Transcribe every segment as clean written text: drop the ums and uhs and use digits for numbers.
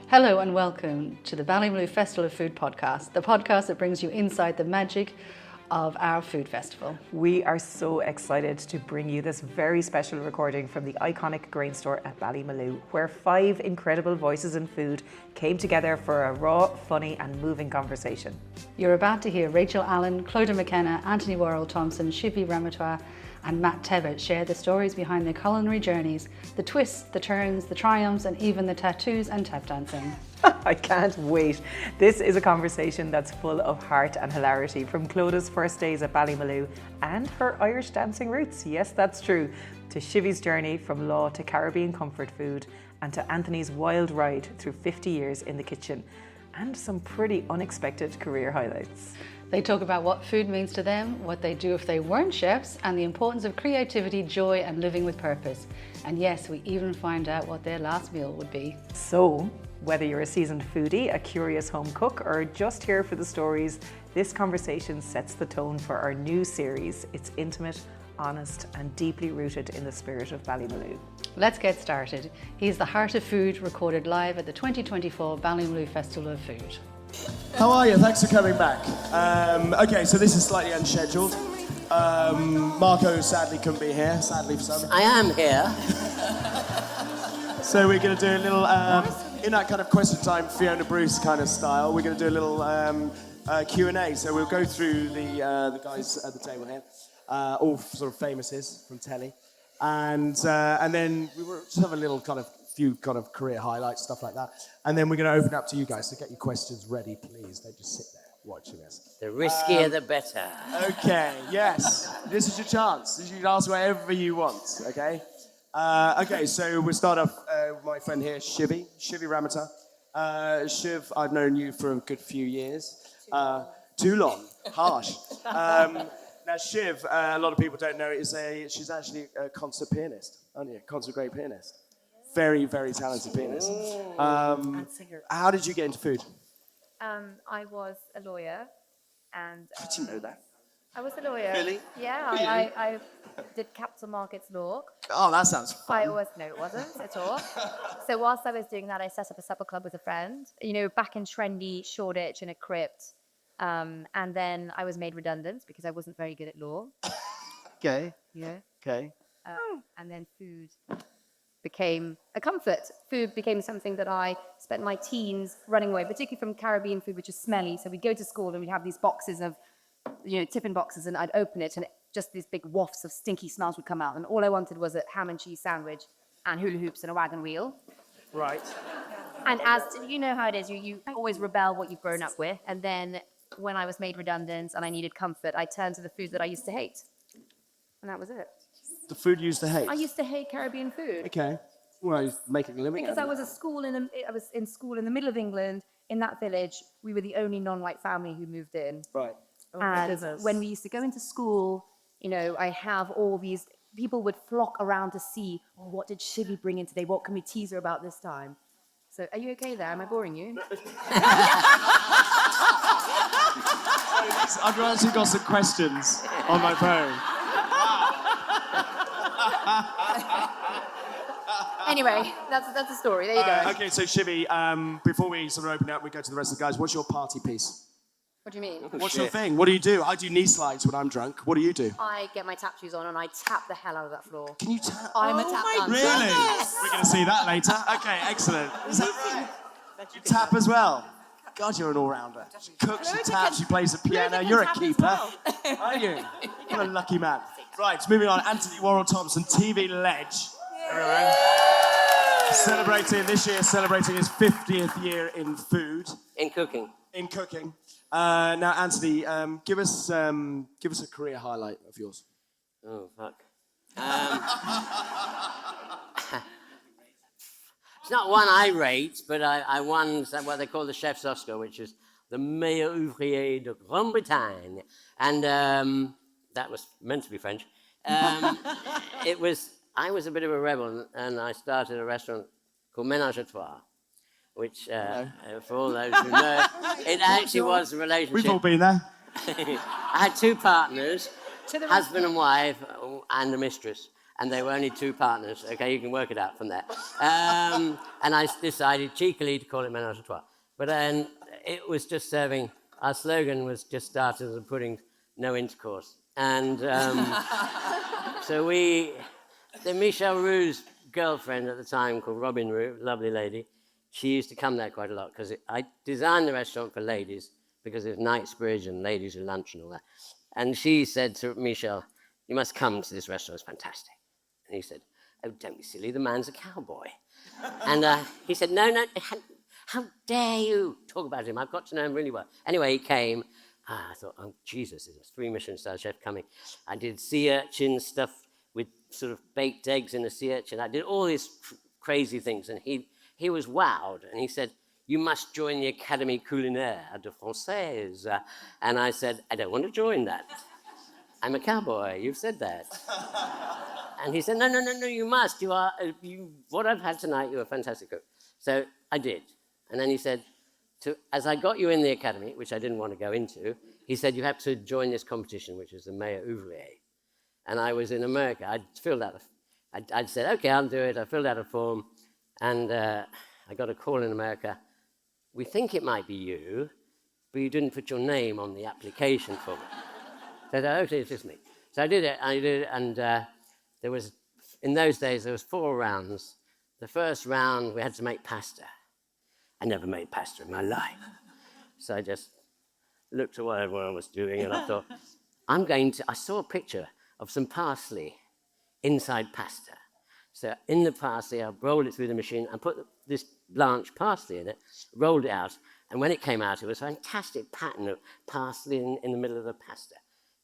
Hello and welcome to the Ballymaloe Festival of Food podcast, the podcast that brings you inside the magic of our food festival. We are so excited to bring you this very special recording from the iconic grain store at Ballymaloe, where 5 incredible voices in food came together for a raw, funny and moving conversation. You're about to hear Rachel Allen, Clodagh McKenna, Antony Worrall Thompson, Shivi Ramoutar and Matt Tebbutt share the stories behind their culinary journeys, the twists, the turns, the triumphs and even the tattoos and tap dancing. I can't wait. This is a conversation that's full of heart and hilarity, from Clodagh's first days at Ballymaloe and her Irish dancing roots, yes that's true, to Shivi's journey from law to Caribbean comfort food, and to Anthony's wild ride through 50 years in the kitchen, and some pretty unexpected career highlights. They talk about what food means to them, what they'd do if they weren't chefs, and the importance of creativity, joy and living with purpose. And yes, we even find out what their last meal would be. So, whether you're a seasoned foodie, a curious home cook, or just here for the stories, this conversation sets the tone for our new series. It's intimate, honest, and deeply rooted in the spirit of Ballymaloe. Let's get started. He's the Heart of Food, recorded live at the 2024 Ballymaloe Festival of Food. How are you? Thanks for coming back. Okay, so this is slightly unscheduled. Marco sadly couldn't be here, sadly for some. I am here. So we're going to do a little, in that kind of question time, Fiona Bruce kind of style, we're going to do a little Q&A. So we'll go through the guys at the table here, all sort of famouses from telly. And then we will just have a little kind of few kind of career highlights, stuff like that. And then we're going to open up to you guys, so get your questions ready, please. Don't just sit there watching us. The riskier the better. Okay, yes. This is your chance. You can ask whatever you want, okay? Okay, so we'll start off with my friend here, Shivi Ramoutar. Shiv, I've known you for a good few years. Too long, harsh. Now, Shiv, a lot of people don't know, she's actually a concert pianist, aren't you? Concert great pianist. Very, very talented pianist. And singer. How did you get into food? I was a lawyer, and I didn't know that. I was a lawyer. Really? Yeah, Really? I did capital markets law. Oh, that sounds fun. No, it wasn't at all. So whilst I was doing that, I set up a supper club with a friend. You know, back in trendy Shoreditch in a crypt. And then I was made redundant because I wasn't very good at law. Okay. Yeah. Okay. And then food became a comfort. Food became something that I spent my teens running away, particularly from Caribbean food, which is smelly. So we'd go to school and we'd have these boxes of, tiffin boxes, and I'd open it and just these big wafts of stinky smells would come out. And all I wanted was a ham and cheese sandwich and hula hoops and a wagon wheel. Right. And as you know how it is, you always rebel what you've grown up with. And then when I was made redundant and I needed comfort, I turned to the food that I used to hate. And that was it. The food you used to hate? I used to hate Caribbean food. Okay. Well, you're making a living Because out I of it. was in school in the middle of England. In that village, we were the only non-white family who moved in. Right. And when we used to go into school, I have all these people would flock around to see, what did Shivi bring in today? What can we tease her about this time? So, are you okay there? Am I boring you? I've actually got some questions on my phone. Anyway, that's the story. There you go. Okay, so Shivi, before we sort of open up, we go to the rest of the guys. What's your party piece? What do you mean? What's your thing? What do you do? I do knee slides when I'm drunk. What do you do? I get my tap shoes on and I tap the hell out of that floor. Can you tap? I'm a tap dancer. Really? We're going to see that later. Okay, excellent. Is that right? You tap as well? God, you're an all-rounder. She cooks, she taps, she plays the piano. You're a keeper, aren't you? What a lucky man. Right, moving on. Antony Worrall Thompson, TV ledge. Everyone. Celebrating his 50th year in food. In cooking. In cooking. Now, Antony, give us a career highlight of yours. Oh, fuck. It's not one I rate, but I won what they call the Chef's Oscar, which is the meilleur ouvrier de Grande-Bretagne. And that was meant to be French. I was a bit of a rebel, and I started a restaurant called Ménage à Trois, which, for all those who know, it actually was a relationship. We've all been there. I had 2 partners, husband and wife, and a mistress. and they were only 2 partners. Okay, you can work it out from there. And I decided cheekily to call it Ménage à Trois. But then it was just serving, our slogan was just starters and pudding, no intercourse. And so the Michel Roux's girlfriend at the time, called Robin Roux, lovely lady, she used to come there quite a lot because I designed the restaurant for ladies because it was Knightsbridge and ladies at lunch and all that. And she said to Michel, you must come to this restaurant, it's fantastic. And he said, oh, don't be silly, the man's a cowboy. And he said, no, how dare you talk about him? I've got to know him really well. Anyway, he came. I thought, oh, Jesus, there's a 3 Michelin-star chef coming. I did sea urchin stuff with sort of baked eggs in a sea urchin. I did all these crazy things, and he was wowed, and he said, you must join the Académie Culinaire de Française. And I said, I don't want to join that. I'm a cowboy, you've said that. And he said, no, you must. What I've had tonight, you're a fantastic cook. So I did. And then he said, as I got you in the academy, which I didn't want to go into, he said, you have to join this competition, which is the Meilleur Ouvrier. And I was in America. I'd said, okay, I'll do it. I filled out a form, and I got a call in America. We think it might be you, but you didn't put your name on the application form. So I said, okay, it's just me. So I did it, and there was, in those days, there was 4 rounds. The first round, we had to make pasta. I never made pasta in my life. So I just looked at what everyone was doing, and I thought, I saw a picture of some parsley inside pasta. So in the parsley, I rolled it through the machine and put this blanched parsley in it, rolled it out, and when it came out, it was a fantastic pattern of parsley in the middle of the pasta.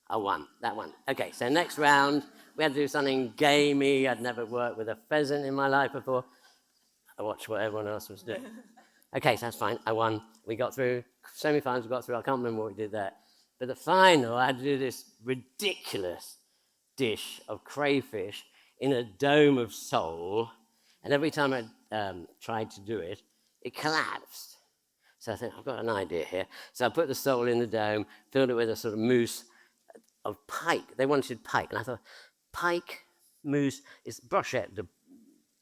I won, that one. Okay, so next round, we had to do something gamey. I'd never worked with a pheasant in my life before. I watched what everyone else was doing. Okay, so that's fine, I won. We got through, semi-finals we got through, I can't remember what we did there. But the final, I had to do this ridiculous dish of crayfish in a dome of sole, and every time I tried to do it, it collapsed. So I thought, I've got an idea here. So I put the sole in the dome, filled it with a sort of mousse of pike. They wanted pike, and I thought, pike, mousse, is brochette. The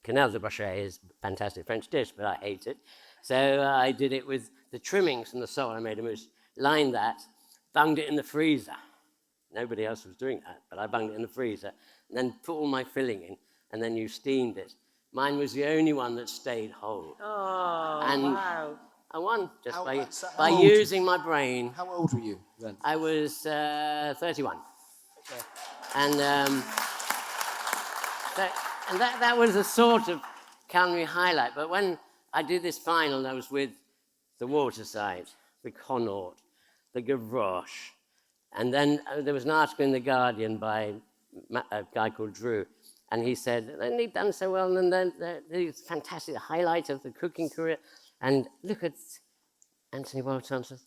canal de brochette is a fantastic French dish, but I hate it. So I did it with the trimmings from the sole. I made a mousse, lined that, bunged it in the freezer. Nobody else was doing that, but I bunged it in the freezer, and then put all my filling in, and then you steamed it. Mine was the only one that stayed whole. Oh, and wow. I won just by using my brain. How old were you then? I was 31. Okay. And that was a sort of culinary highlight. But when I did this final, I was with the Waterside, the Connaught, the Gavroche, and then there was an article in The Guardian by a guy called Drew, and he said, they've done so well, and then it's fantastic, highlight of the cooking career. And look at Antony Worrall Thompson.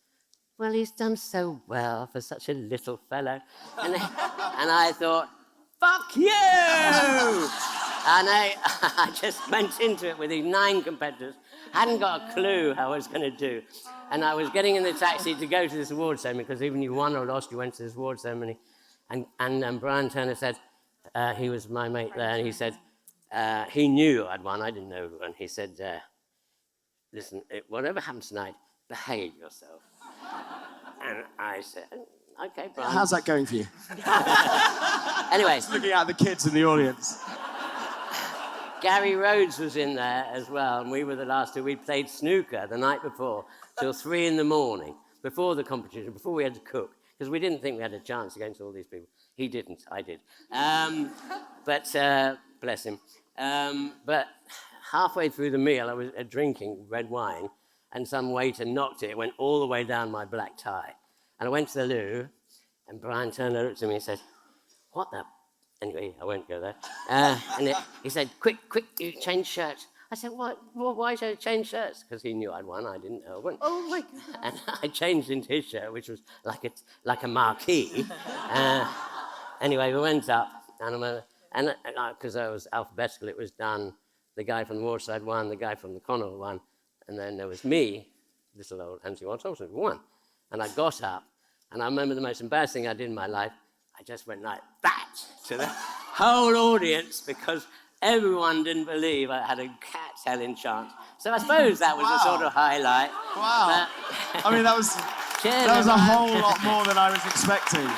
Well, he's done so well for such a little fellow. And I thought, fuck you! And I just went into it with these 9 competitors, hadn't got a clue how I was going to do. And I was getting in the taxi to go to this award ceremony, because even you won or lost, you went to this award ceremony. And Brian Turner said, he was my mate there, and he said, he knew I'd won, I didn't know, and he said, listen, whatever happens tonight, behave yourself. And I said, okay, Brian. How's that going for you? Anyway. Just looking at the kids in the audience. Gary Rhodes was in there as well, and we were the last 2. We played snooker the night before till 3 a.m, before the competition, before we had to cook, because we didn't think we had a chance against all these people. He didn't, I did. But bless him. But halfway through the meal, I was drinking red wine, and some waiter knocked it. It went all the way down my black tie. And I went to the loo, and Brian Turner looked at me and said, what the... Anyway, I won't go there. He said, quick, you change shirts. I said, what? Why should I change shirts? Because he knew I'd won, I didn't know I wouldn't. Oh, my God. And I changed into his shirt, which was like a marquee. Anyway, we went up, and because I was alphabetical, it was done. The guy from the Waterside won, the guy from the Connaught won, and then there was me, little old Antony Worrall Thompson, who won. And I got up, and I remember the most embarrassing thing I did in my life. I just went like that to whole audience because everyone didn't believe I had a cat-telling chance. So I suppose that was the sort of highlight. Wow. I mean, that was a whole lot more than I was expecting.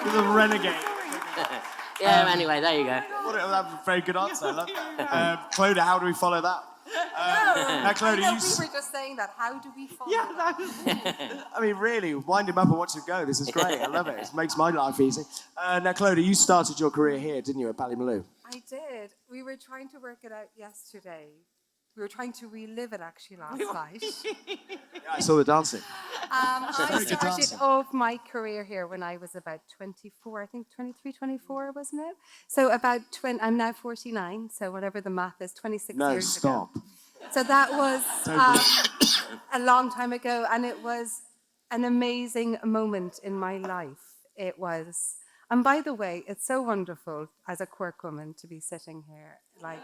He's a renegade. Yeah, anyway, there you go. That was a very good answer. I love that. Clodagh, how do we follow that? Now, Clodagh, we were just saying that. How do we follow that? I mean, really, wind him up and watch him go. This is great. I love it. It makes my life easy. Now, Clodagh, you started your career here, didn't you, at Ballymaloe? I did. We were trying to work it out yesterday. We were trying to relive it actually last night. I saw the dancing. I started off my career here when I was about 24, I think 23, 24, wasn't it? So about I'm now 49, so whatever the math is, 26 years ago. So that was a long time ago, and it was an amazing moment in my life. It was. And by the way, it's so wonderful as a quirk woman to be sitting here. Like,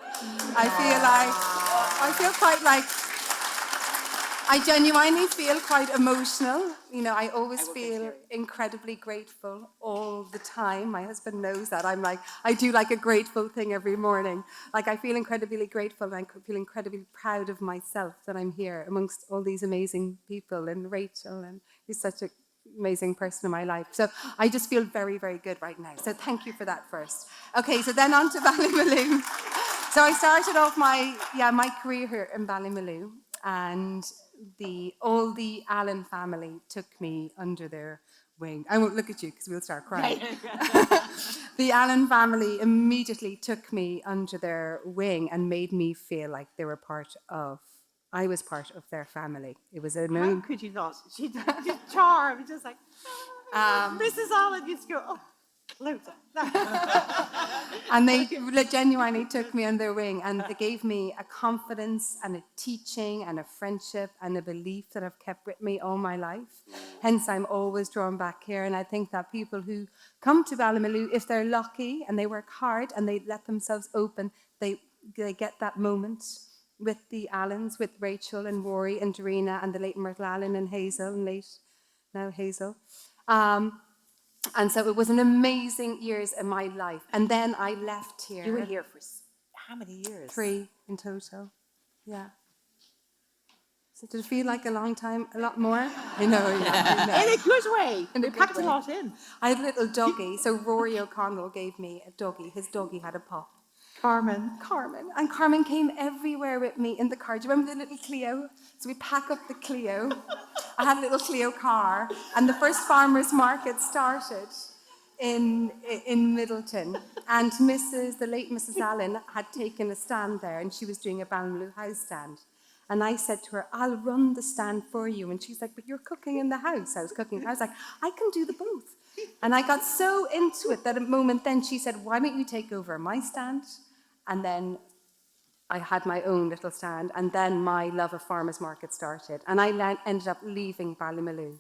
I genuinely feel quite emotional. You know, I always feel incredibly grateful all the time. My husband knows that. I do like a grateful thing every morning. Like, I feel incredibly grateful, and I feel incredibly proud of myself that I'm here amongst all these amazing people, and Rachel, and who's such an amazing person in my life. So I just feel very, very good right now. So thank you for that first. Okay, so then on to Ballymaloe. So I started off my career here in Ballymaloe, and all the Allen family took me under their wing. I won't look at you because we'll start crying. The Allen family immediately took me under their wing and made me feel like I was part of their family. It was How could you not? She's charmed, just like, Mrs. Allen used to go, oh, Clodagh. And they genuinely took me under their wing, and they gave me a confidence and a teaching and a friendship and a belief that I've kept with me all my life. Hence, I'm always drawn back here. And I think that people who come to Ballymaloe, if they're lucky and they work hard and they let themselves open, they get that moment with the Allens, with Rachel and Rory and Dorina and the late Myrtle Allen and Hazel, and now Hazel. And so it was an amazing years in my life. And then I left here. You were here for how many years? 3 in total. Yeah. So did it feel like a long time, a lot more? I know. In a good way. We packed a lot in. I had a little doggy. So Rory O'Connell gave me a doggy. His doggy had a pup. Carmen. And Carmen came everywhere with me in the car. Do you remember the little Clio? So we pack up the Clio. I had a little Clio car, and the first farmers market started in Middleton. And the late Mrs. Allen had taken a stand there, and she was doing a Ballymaloe house stand. And I said to her, I'll run the stand for you. And she's like, but you're cooking in the house. I was cooking. I was like, I can do the both. And I got so into it that a moment then she said, why don't you take over my stand? And then I had my own little stand, and then my love of farmers market started. And I ended up leaving Ballymaloe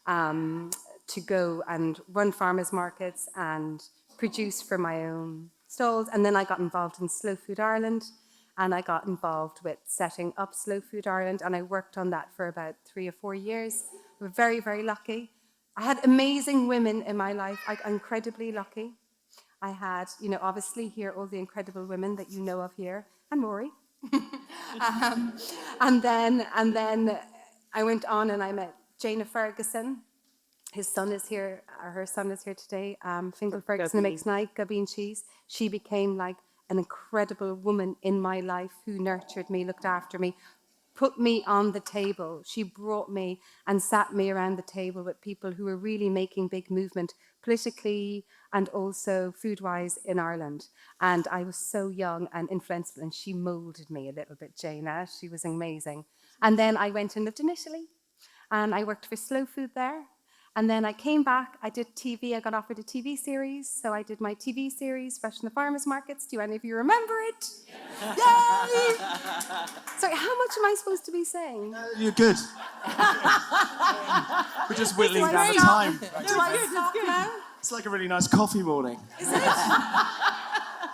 to go and run farmers markets and produce for my own stalls. And then I got involved in Slow Food Ireland, and I got involved with setting up Slow Food Ireland, and I worked on that for about 3 or 4 years. We were very, very lucky. I had amazing women in my life. I'm incredibly lucky. I had, obviously here all the incredible women that you know of here, and Rory. And then I went on and I met Jana Ferguson. Her son is here today. Fingal Ferguson, who makes nice Gabine cheese. She became like an incredible woman in my life who nurtured me, looked after me, put me on the table. She brought me and sat me around the table with people who were really making big movement politically and also food-wise in Ireland. And I was so young and influential, and she molded me a little bit, Jana. She was amazing. And then I went and lived in Italy, and I worked for Slow Food there. And then I came back, I did TV, I got offered a TV series. So I did my TV series, Fresh from the Farmers Markets. Do any of you remember it? Yay! Sorry, how much am I supposed to be saying? You're good. We're just whittling down the time. Do I stop now? It's like a really nice coffee morning. Is it?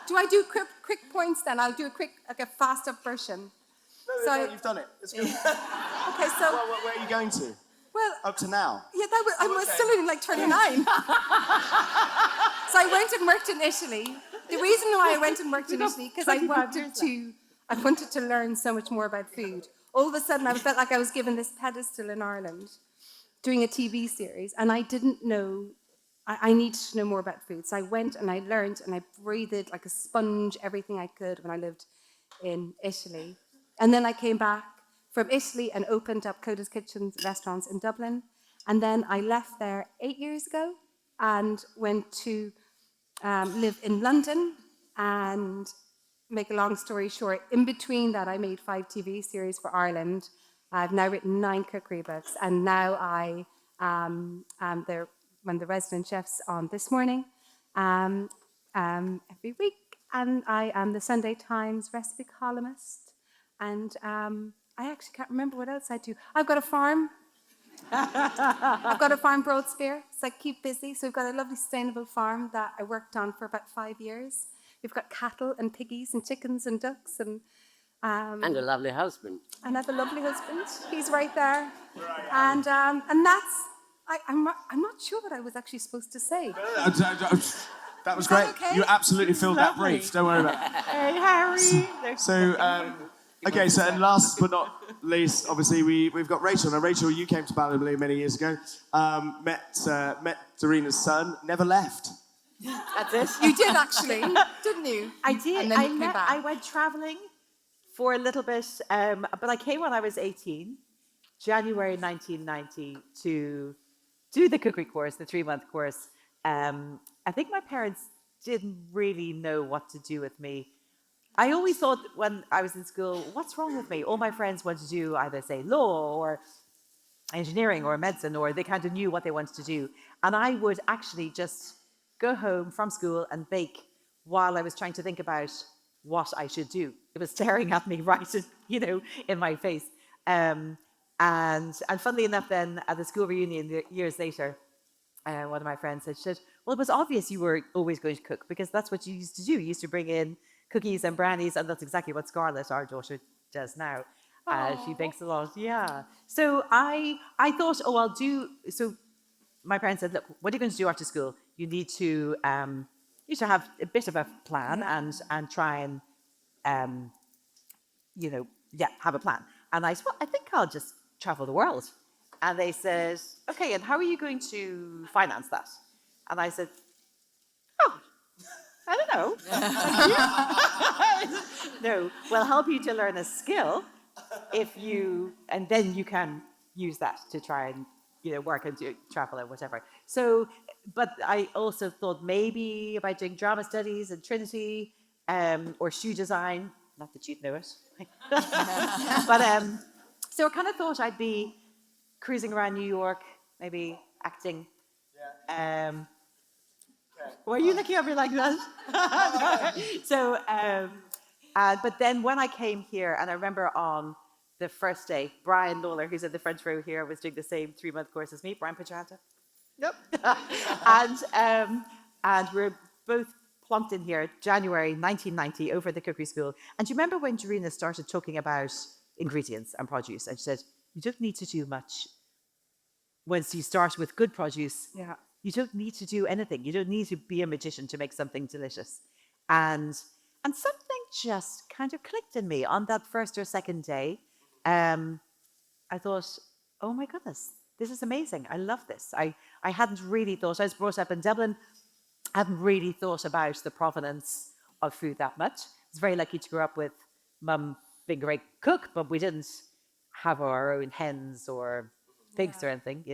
Do I do quick points then? I'll do a fast up version. No, you've done it. It's good. Okay, so... Where are you going to? Well, up to now? Yeah, I was still only like 29. So So I went and worked in Italy. The reason why I went and worked in Italy, because I wanted to learn so much more about food. All of a sudden, I felt like I was given this pedestal in Ireland, doing a TV series, and I didn't know, I needed to know more about food. So I went and I learned and I breathed like a sponge everything I could when I lived in Italy. And then I came back from Italy and opened up Clodagh Kitchens restaurants in Dublin. And then I left there 8 years ago and went to live in London. And make a long story short, in between that, I made 5 TV series for Ireland. I've now written 9 cookery books, and now I am one of the resident chefs on This Morning every week, and I am the Sunday Times recipe columnist. And I actually can't remember what else I do. I've got a farm. I've got a farm, Broadsphere, so I keep busy. So we've got a lovely sustainable farm that I worked on for about 5 years. We've got cattle and piggies and chickens and ducks and a lovely husband. And I have a lovely husband. He's right there. And that's I'm not sure what I was actually supposed to say. That was great. Okay? You absolutely filled that brief. Don't worry about it. Hey, Harry. So, okay, so and last but not least, obviously, we've got Rachel. Now, Rachel, you came to Ballymaloe many years ago, met Darina's son, never left. That's it. You did actually, didn't you? I did. And then you came back. I went traveling for a little bit, but I came when I was 18, January 1990, to do the cookery course, the 3-month course. I think my parents didn't really know what to do with me. I always thought when I was in school, what's wrong with me? All my friends wanted to do either, say, law or engineering or medicine, or they kind of knew what they wanted to do. And I would actually just go home from school and bake while I was trying to think about what I should do. It was staring at me right, in my face. And funnily enough, then at the school reunion years later, one of my friends said, well, it was obvious you were always going to cook because that's what you used to do. You used to bring in cookies and brownies, and that's exactly what Scarlett, our daughter, does now. She bakes a lot, yeah. So I thought, I'll do. So my parents said, look, what are you going to do after school? You need to have a bit of a plan and try and have a plan. And I said, well, I think I'll just travel the world. And they said, okay, and how are you going to finance that? And I said, I don't know. No, we'll help you to learn a skill and then you can use that to try and, work and do travel and whatever. So, but I also thought maybe about doing drama studies at Trinity or shoe design. Not that you'd know it. But so I kind of thought I'd be cruising around New York, maybe acting. Yeah. Why are you looking at me like that? So, but then when I came here, and I remember on the first day, Brian Lawler, who's in the front row here, was doing the same 3-month course as me. Brian, put your hand up. Nope. And we're both plunked in here, January 1990, over at the cookery school. And do you remember when Darina started talking about ingredients and produce? And she said, you don't need to do much. Once you start with good produce, you don't need to do anything. You don't need to be a magician to make something delicious. And something just kind of clicked in me on that first or second day. I thought, oh my goodness, this is amazing. I love this. I hadn't really thought, I was brought up in Dublin, I hadn't really thought about the provenance of food that much. I was very lucky to grow up with Mum being a great cook, but we didn't have our own hens or pigs or anything,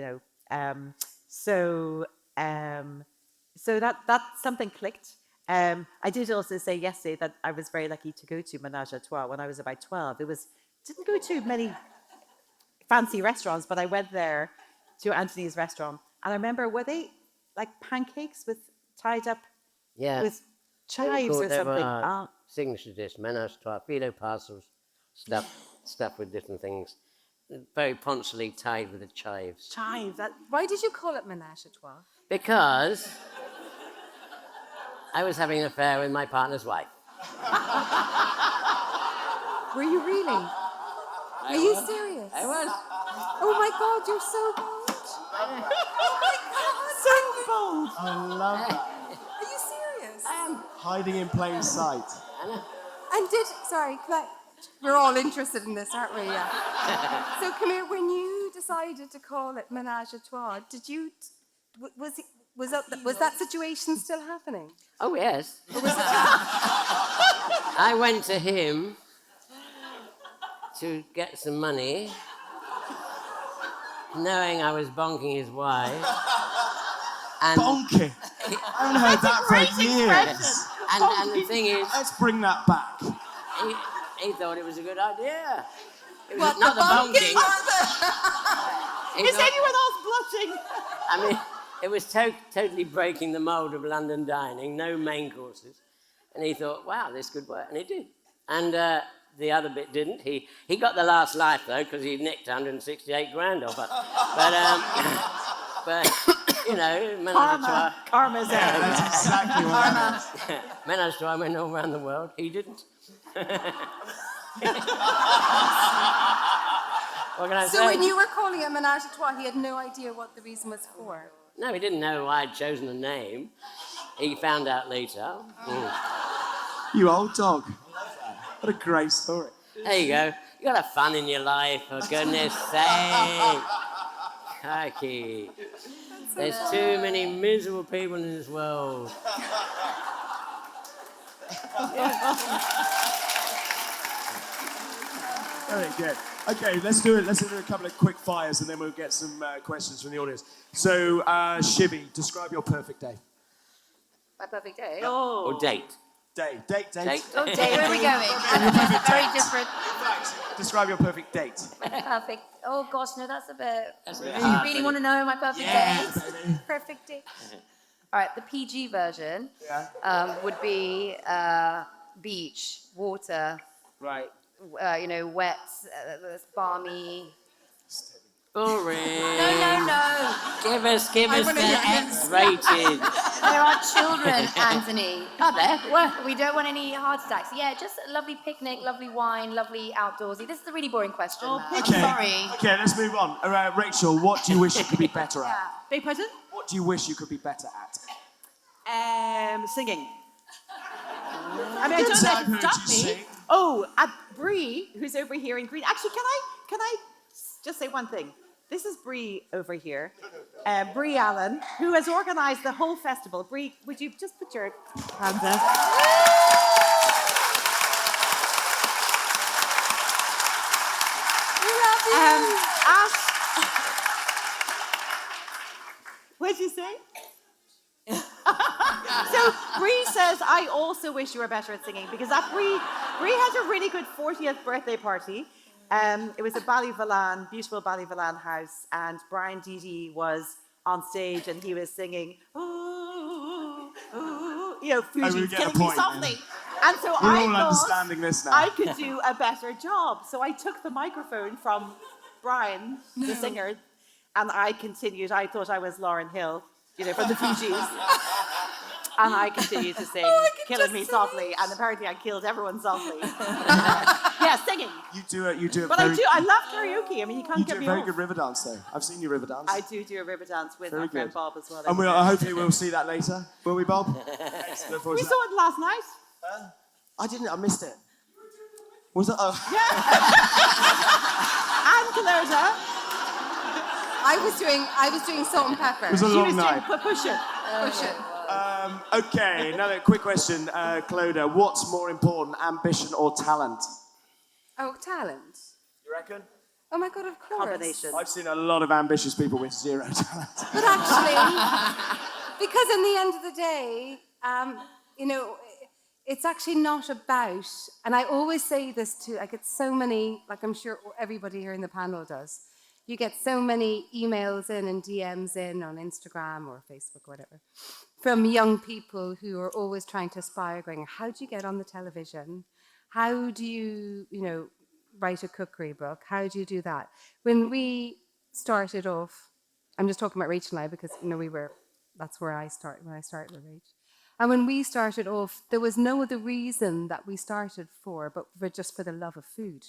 So that something clicked. I did also say yesterday that I was very lucky to go to Ménage à Trois when I was about 12. Didn't go to many fancy restaurants, but I went there to Antony's restaurant. And I remember, were they like pancakes tied up with chives or something? Signature dish, Ménage à Trois, filo parcels, stuffed with different things. Very punctually tied with the chives. Chives. Why did you call it Ménage à Trois? Because I was having an affair with my partner's wife. Were you really? Are you serious? I was. Oh my God, you're so bold. Oh my God. So bold. I love that. Are you Hiding in plain sight. And we're all interested in this, aren't we? Yeah. So come here, when you decided to call it Ménage à Trois, did you, was that situation still happening? Oh, yes. I went to him to get some money, knowing I was bonking his wife. And Bonking? I haven't heard that for years. And the thing is, Let's bring that back. he thought it was a good idea. It was What, not the the bonking. Is anyone else blushing? I mean, it was totally breaking the mould of London dining, no main courses. And he thought, wow, this could work. And it did. And the other bit didn't. He got the last life, though, because he nicked 168 grand off it. But you know, Ménage à Trois. Karma's out. Yeah, that's exactly what happened. Ménage à Trois went all around the world. He didn't. What can I say? So when you were calling it Ménage à Trois, he had no idea what the reason was for? No, he didn't know I'd chosen a name. He found out later. You old dog. What a great story. There you go. You got to have fun in your life, for goodness sake. Crikey. There's too many miserable people in this world. Very good. Okay, let's do it. Let's do a couple of quick fires and then we'll get some questions from the audience. So, Shivi, describe your perfect day. My perfect day. Or date. Date. Oh, day. Where are we going? Very different. Describe your perfect date. Perfect. Oh gosh, no, that's a bit. That's You really want to know my perfect day? Baby. Perfect day. All right, the PG version would be beach, water, Right. Wet, balmy. Boring. No. Give us the X-rated. There are children, Anthony. Are there? What? We don't want any heart attacks. Yeah, just a lovely picnic, lovely wine, lovely outdoorsy. This is a really boring question. Matt. Okay. I'm sorry. Okay, let's move on. Rachel, what do you wish you could be better at? Beg pardon? What do you wish you could be better at? Singing. I mean, I don't I've let it heard stop you me. sing. Oh, at Bree, who's over here in green. Actually, can I just say one thing? This is Bree over here. Bree Allen, who has organised the whole festival. Bree, would you just put your hands up? What'd you say? So Bree says, I also wish you were better at singing because Bree had a really good 40th birthday party. It was at Ballyvalan, beautiful Ballyvalan house, and Brian Deedy was on stage and he was singing, ooh, ooh, Fuji's killing me softly. And so We're I all thought understanding this now. I could do a better job. So I took the microphone from Brian, the singer, and I continued. I thought I was Lauryn Hill, from the Fugees. And I continued to sing, killing me softly, and apparently I killed everyone softly. Yeah, singing. You do it. But I love karaoke. I mean, you can't You get do a me very off. good river dance, though. I've seen you river dance. I do a river dance with Very my friend good. Bob as well. And hopefully we'll see that later. Will we, Bob? Excellent. Look forward We to saw it last night. that. I didn't. I missed it. Was that? Oh. And Clodagh. I was doing salt and pepper. It was a She long was night. doing push it. Push it. Okay, another quick question, Clodagh. What's more important, ambition or talent? Oh, talent. You reckon? Oh my God, of course. Combination. I've seen a lot of ambitious people with zero talent. But actually, because in the end of the day, it's actually not about, and I always say this too, I get so many, like I'm sure everybody here in the panel does, you get so many emails in and DMs in on Instagram or Facebook or whatever, from young people who are always trying to aspire, going, how do you get on the television? How do you, write a cookery book? How do you do that? When we started off, I'm just talking about Rachel and I because, that's where I started, when I started with Rachel. And when we started off, there was no other reason that we started but just for the love of food.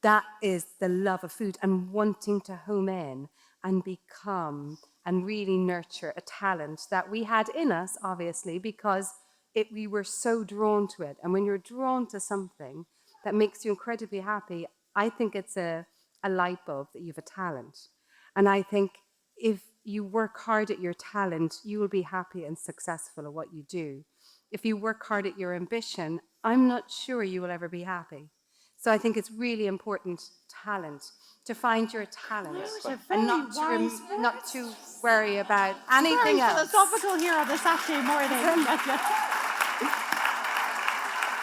That is the love of food and wanting to home in and become and really nurture a talent that we had in us, obviously, because we were so drawn to it. And when you're drawn to something that makes you incredibly happy, I think it's a light bulb that you have a talent. And I think if you work hard at your talent, you will be happy and successful at what you do. If you work hard at your ambition, I'm not sure you will ever be happy. So I think it's really important, talent, to find your talent and not to worry about anything Very else. philosophical here on this Saturday morning.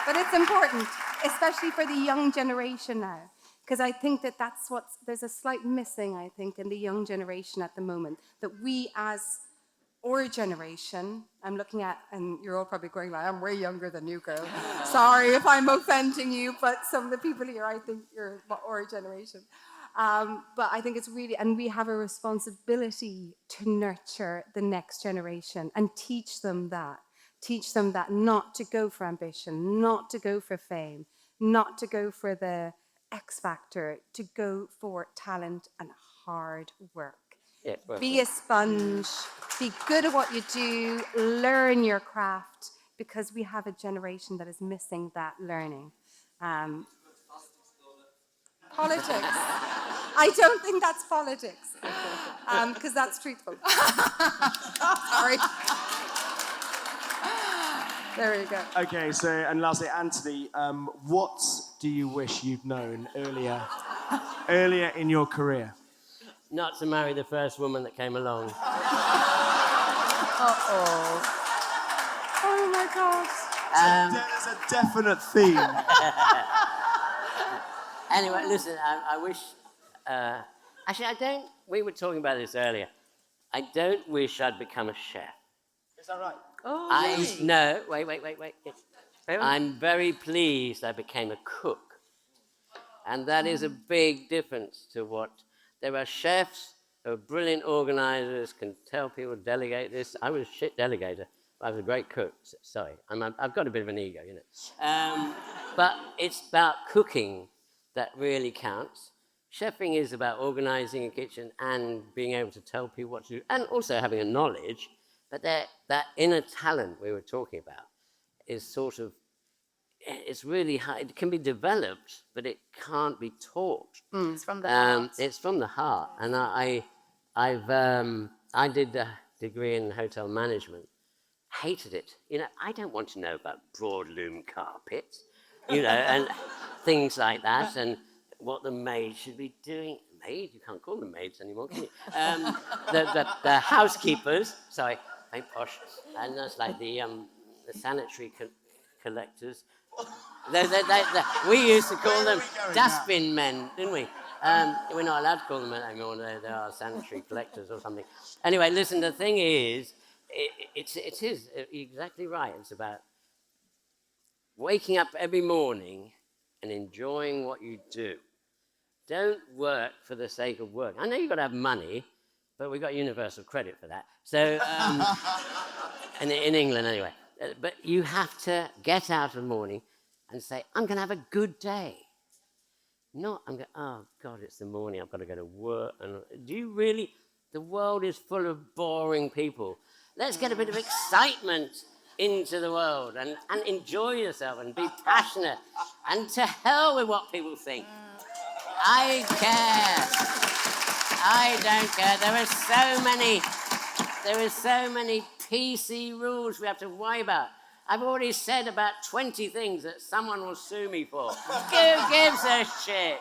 But it's important, especially for the young generation now, because I think that there's a slight missing, I think, in the young generation at the moment, that we as our generation, I'm looking at, and you're all probably going like, I'm way younger than you, girl. Sorry if I'm offending you, but some of the people here, I think you're our generation. But I think it's really, and we have a responsibility to nurture the next generation and teach them that not to go for ambition, not to go for fame, not to go for the X factor, to go for talent and hard work. Yeah, well, Be a sponge, be good at what you do, learn your craft, because we have a generation that is missing that learning. Politics. I don't think that's politics, because that's truthful. Sorry. There you go. Okay, so, and lastly, Antony, what do you wish you'd known earlier in your career? not to marry the first woman that came along. Uh-oh. Oh, my God. There's a definite theme. Anyway, listen, I wish... actually, I don't... We were talking about this earlier. I don't wish I'd become a chef. Is that right? Oh, really? No, wait. I'm very pleased I became a cook. And that is a big difference to what... There are chefs who are brilliant organisers, can tell people, delegate this. I was a shit delegator. I was a great cook. Sorry, I've got a bit of an ego, you know. But it's about cooking that really counts. Chefing is about organising a kitchen and being able to tell people what to do, and also having a knowledge. But that inner talent we were talking about is sort of, it's really hard. It can be developed, but it can't be taught. It's from the heart. It's from the heart. And I did a degree in hotel management. Hated it. You know, I don't want to know about broad loom carpets, you know, and things like that, and what the maid should be doing. Maid? You can't call them maids anymore, can you? The housekeepers, sorry, very posh, and that's like the sanitary collectors. We used to call them dustbin men, didn't we? We're not allowed to call them that anymore. They are sanitary collectors or something. Anyway, listen, the thing is, it is exactly right. It's about waking up every morning and enjoying what you do. Don't work for the sake of work. I know you've got to have money, but we've got universal credit for that. So, in England anyway. But you have to get out in the morning and say, I'm going to have a good day. Not, I'm going, oh, God, it's the morning, I've got to go to work. And do you really? The world is full of boring people. Let's get a bit of excitement into the world and enjoy yourself and be passionate. And to hell with what people think. I care. I don't care. There are so many PC rules we have to worry about. I've already said about 20 things that someone will sue me for. Who gives a shit?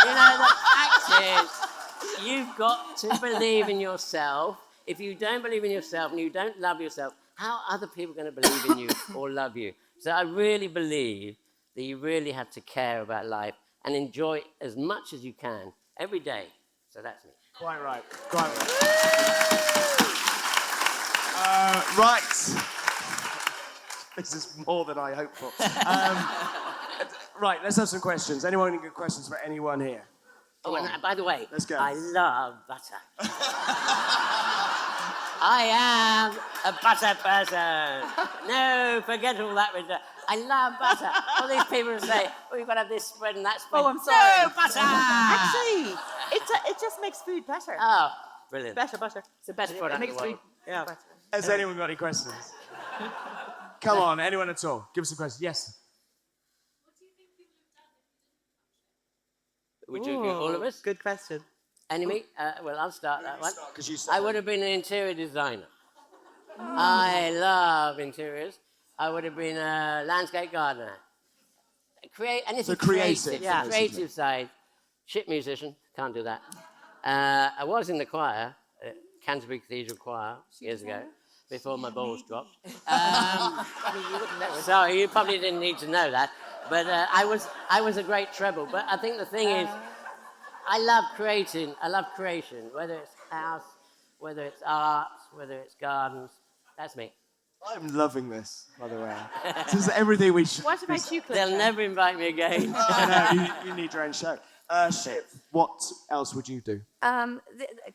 You know, the fact is, you've got to believe in yourself. If you don't believe in yourself and you don't love yourself, how are other people going to believe in you or love you? So I really believe that you really have to care about life and enjoy as much as you can every day. So that's me. Quite right. Right. This is more than I hoped for. Right, let's have some questions. Anyone got questions for anyone here? Oh, and by the way, Let's go. I love butter. I am a butter person. No, forget all that. I love butter. All these people who say, oh, you've got to have this spread and that spread. Oh, I'm sorry. No, butter! Actually, it just makes food better. Oh, brilliant. Better butter. It's the best product in the world. Yeah. Has anyone got any questions? Come on, anyone at all? Give us a question. Yes. Would you agree, all of us? Good question. Enemy? Well, I'll start that one. Because you I would have been an interior designer. I love interiors. I would have been a landscape gardener. Anything So creative. the creative side. Shit musician, can't do that. I was in the choir, Canterbury Cathedral Choir, years ago, before my balls dropped. Sorry, you probably didn't need to know that. But I was a great treble. But I think the thing is, I love creating. I love creation, whether it's house, whether it's art, whether it's gardens. That's me. I'm loving this, by the way. This is everything we should. What about you, Cliff? They'll never invite me again. No, you need your own show. Shiv, what else would you do?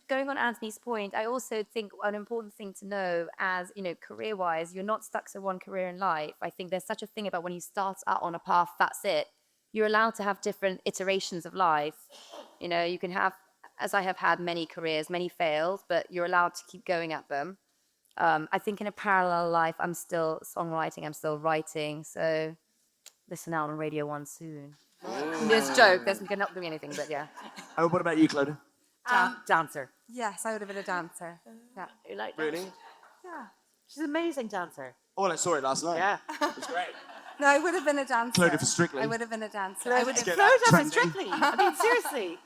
Going on Anthony's point, I also think an important thing to know, as you know, career-wise, you're not stuck to one career in life. I think there's such a thing about when you start out on a path, that's it. You're allowed to have different iterations of life. You know, you can have, as I have had many careers, many failed, but you're allowed to keep going at them. I think in a parallel life, I'm still songwriting, I'm still writing, so listen out on Radio 1 soon. This joke doesn't not doing anything, but yeah. Oh, what about you, Clodagh? Dancer. Yes, I would have been a dancer. Yeah. You like that? Really? Yeah. She's an amazing dancer. Oh, I saw it last night. Yeah. It's great. No, I would have been a dancer. Clodagh for Strictly. I would have been a dancer. I would have, Get that Clodagh for trending. Strictly. I mean, seriously.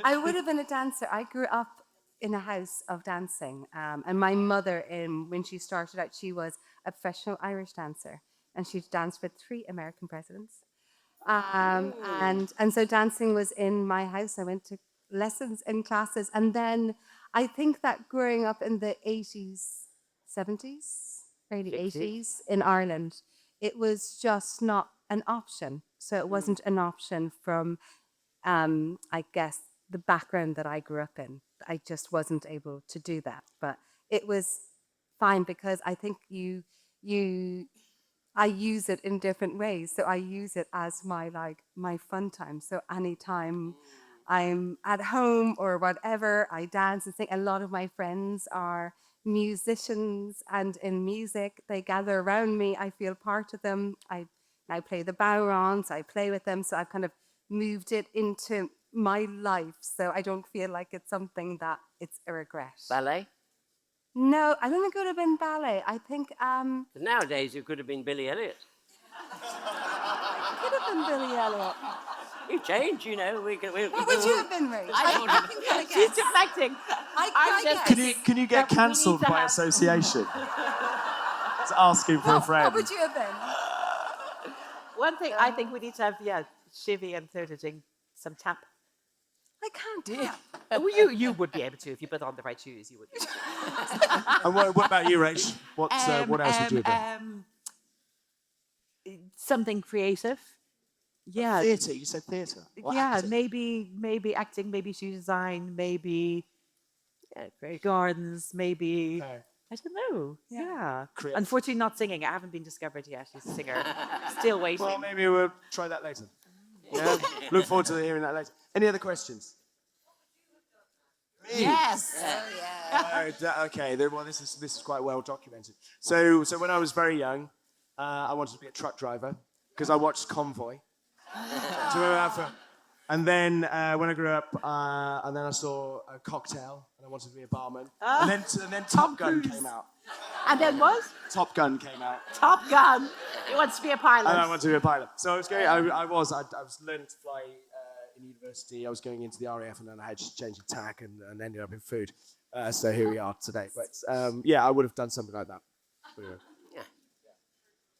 I would have been a dancer. I grew up in a house of dancing. And my mother, when she started out, she was a professional Irish dancer. And she danced for 3 American presidents. And so dancing was in my house. I went to lessons and classes. And then I think that growing up in the 80s, 70s, early 80s in Ireland, it was just not an option. So it wasn't an option from, I guess, the background that I grew up in. I just wasn't able to do that. But it was fine because I think I use it in different ways. So I use it as my fun time. So anytime I'm at home or whatever, I dance and sing. A lot of my friends are musicians, and in music, they gather around me. I feel part of them. I play the bowrons, I play with them. So I've kind of moved it into my life. So I don't feel like it's something that it's a regret. Ballet? No, I don't think it would have been ballet. I think Nowadays, you could have been Billy Elliot. it could have been Billy Elliot. You change, you know. We What would you have been, Rach? I think I She's guess. deflecting. I guess. Can you get cancelled by association? It's asking for a friend. What would you have been? One thing I think we need to have, Shivi and Clodagh doing some tap. I can't do it. Well, you would be able to if you put on the right shoes. You would. And what about you, Rach? What else would you have done? Something creative. Yeah. Theatre. You said theatre. Or acting. maybe acting, maybe shoe design, maybe gardens, maybe. No. I don't know. Yeah. Creative. Unfortunately, not singing. I haven't been discovered yet. She's a singer. Still waiting. Well, maybe we'll try that later. Yeah. Look forward to hearing that later. Any other questions? Me? Yes. Okay. Well, this is quite well documented. So when I was very young, I wanted to be a truck driver because I watched Convoy. Do you remember that film? And then when I grew up, and then I saw a Cocktail, and I wanted to be a barman. And then Top Gun came out. And then what? Top Gun came out. Top Gun. He wants to be a pilot. And I wanted to be a pilot. So I was going. I was learning to fly in university. I was going into the RAF, and then I had to change the tack and ended up in food. So here we are today. But I would have done something like that. Yeah.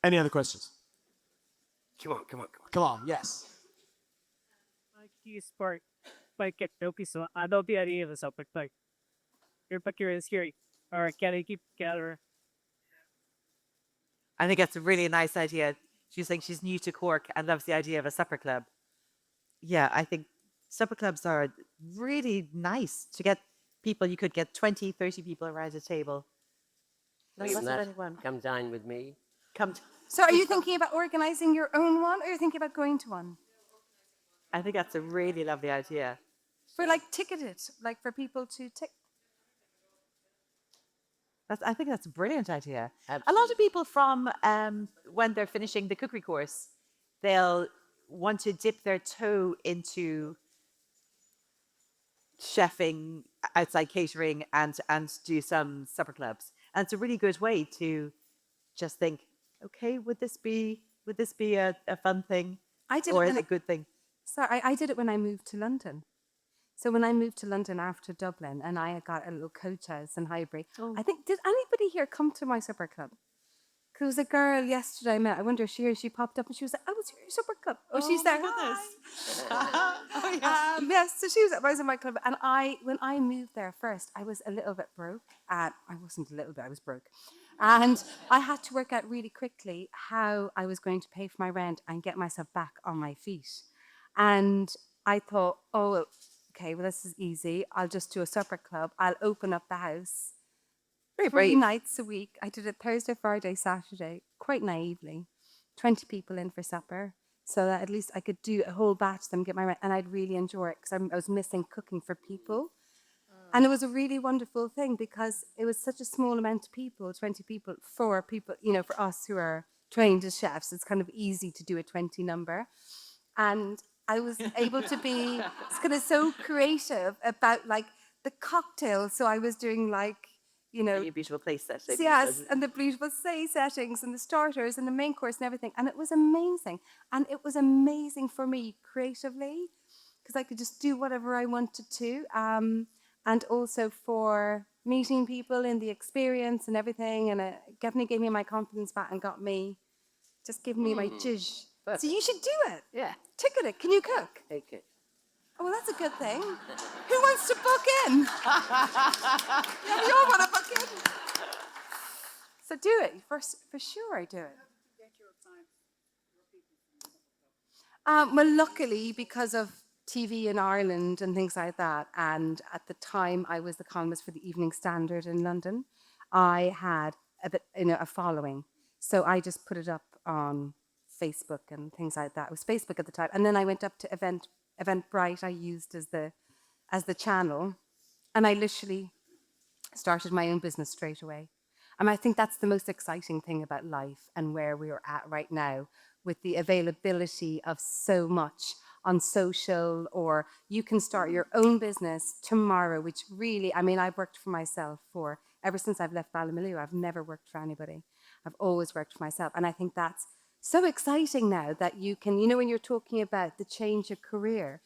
Any other questions? Come on. Yes. Key sport pagkakdopi so ano biari sa pagtag. Your is here or can I keep together? I think that's a really nice idea. She's saying she's new to Cork and loves the idea of a supper club. Yeah, I think supper clubs are really nice to get people. You could get 20, 30 people around a table. Even that, come dine with me. So are you thinking about organising your own one, or are you thinking about going to one? I think that's a really lovely idea. For ticketed, for people to tick. I think that's a brilliant idea. A lot Absolutely. of people from when they're finishing the cookery course, they'll want to dip their toe into chefing outside catering and do some supper clubs. And it's a really good way to just think, okay, would this be a fun thing I did or it a good thing? Sorry, I did it when I moved to London. So when I moved to London after Dublin, and I got a little coach house in Highbury, I think, did anybody here come to my supper club? There was a girl yesterday I met. I wonder if she popped up and she was like, "Oh, it's your supper club." Oh, she's there. Hi. Yes, so she was at my club, and when I moved there first, I was a little bit broke. I wasn't a little bit; I was broke, and I had to work out really quickly how I was going to pay for my rent and get myself back on my feet. And I thought, oh, okay, well, this is easy. I'll just do a supper club. I'll open up the house. Very 3 brave. nights a week. I did it Thursday, Friday, Saturday, quite naively. 20 people in for supper, so that at least I could do a whole batch of them, get my rent, and I'd really enjoy it because I was missing cooking for people. And it was a really wonderful thing because it was such a small amount of people, 20 people, for people, for us who are trained as chefs, it's kind of easy to do a 20 number. And I was able to be kind of so creative about like the cocktails. So I was doing like, A beautiful place set. yes, and the beautiful say settings and the starters and the main course and everything. And it was amazing. And it was amazing for me creatively because I could just do whatever I wanted to. And also for meeting people in the experience and everything. And it definitely gave me my confidence back and giving me my zhuzh. So you should do it. Yeah. Ticket it. Can you cook? Take it. Oh, well, that's a good thing. Who wants to book in? Yeah, we all want to book in. So do it. For sure, do it. Well, luckily, because of TV in Ireland and things like that, and at the time I was the columnist for the Evening Standard in London, I had a following. So I just put it up on Facebook and things like that. It was Facebook at the time. And then I went up to Eventbrite I used as the channel, and I literally started my own business straight away. And I think that's the most exciting thing about life and where we are at right now with the availability of so much on social, or you can start your own business tomorrow, which really, I've worked for myself ever since I've left Ballymaloe. I've never worked for anybody. I've always worked for myself. And I think that's so exciting now that you can, when you're talking about the change of career,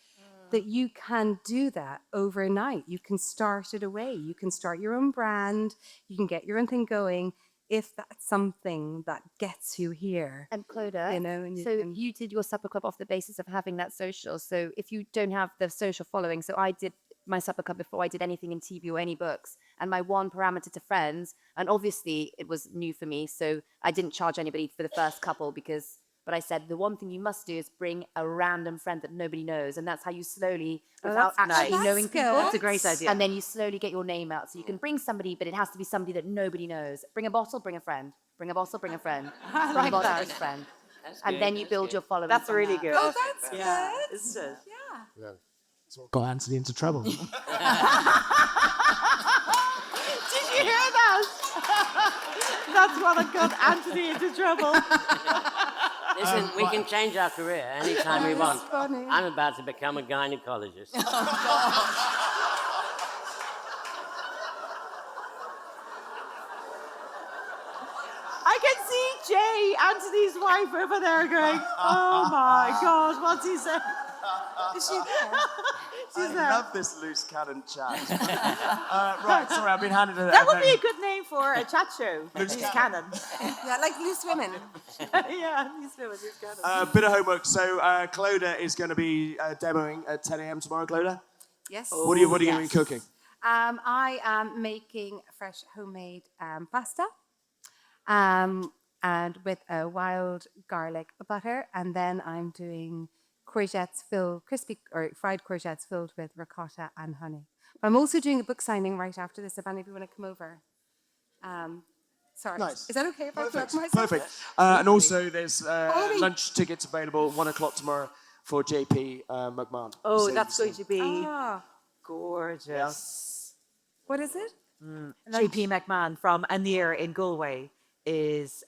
that you can do that overnight. You can start it away. You can start your own brand. You can get your own thing going if that's something that gets you here. And Clodagh, you did your supper club off the basis of having that social. So if you don't have the social following, so I did my supper club before I did anything in TV or any books, and my one parameter to friends, and obviously it was new for me, so I didn't charge anybody for the first couple but I said the one thing you must do is bring a random friend that nobody knows, and that's how you slowly, without actually knowing people. That's a great idea. And then you slowly get your name out. So you can bring somebody, but it has to be somebody that nobody knows. Bring a bottle, bring a friend. Bring a bottle, bring a friend. Bring a bottle, bring a friend. And then you build your following. That's really good. Oh, that's good. Isn't it? Yeah. That's what got Antony into trouble. Did you hear that? That's what got Antony into trouble. Listen, we can change our career anytime we want. Funny. I'm about to become a gynecologist. I can see Jay, Antony's wife, over there going, oh my God, what's he saying? Is she there? She's I there. love this loose cannon chat. Right, sorry, I've been handed a... That would be a good name for a chat show. Loose Cannon. Yeah, like loose women. Yeah, Loose Cannon. bit of homework. So Clodagh is going to be demoing at 10 a.m. tomorrow, Clodagh? Yes. What are you going to be cooking? I am making fresh homemade pasta, and with a wild garlic butter, and then I'm doing fried courgettes filled with ricotta and honey. But I'm also doing a book signing right after this. If any of you want to come over. Sorry. Nice. Is that okay if I plug myself? Perfect. And also, there's lunch tickets available 1 o'clock tomorrow for JP McMahon. Oh, So- that's going to be Ah, gorgeous. what is it? JP McMahon from Anir in Galway is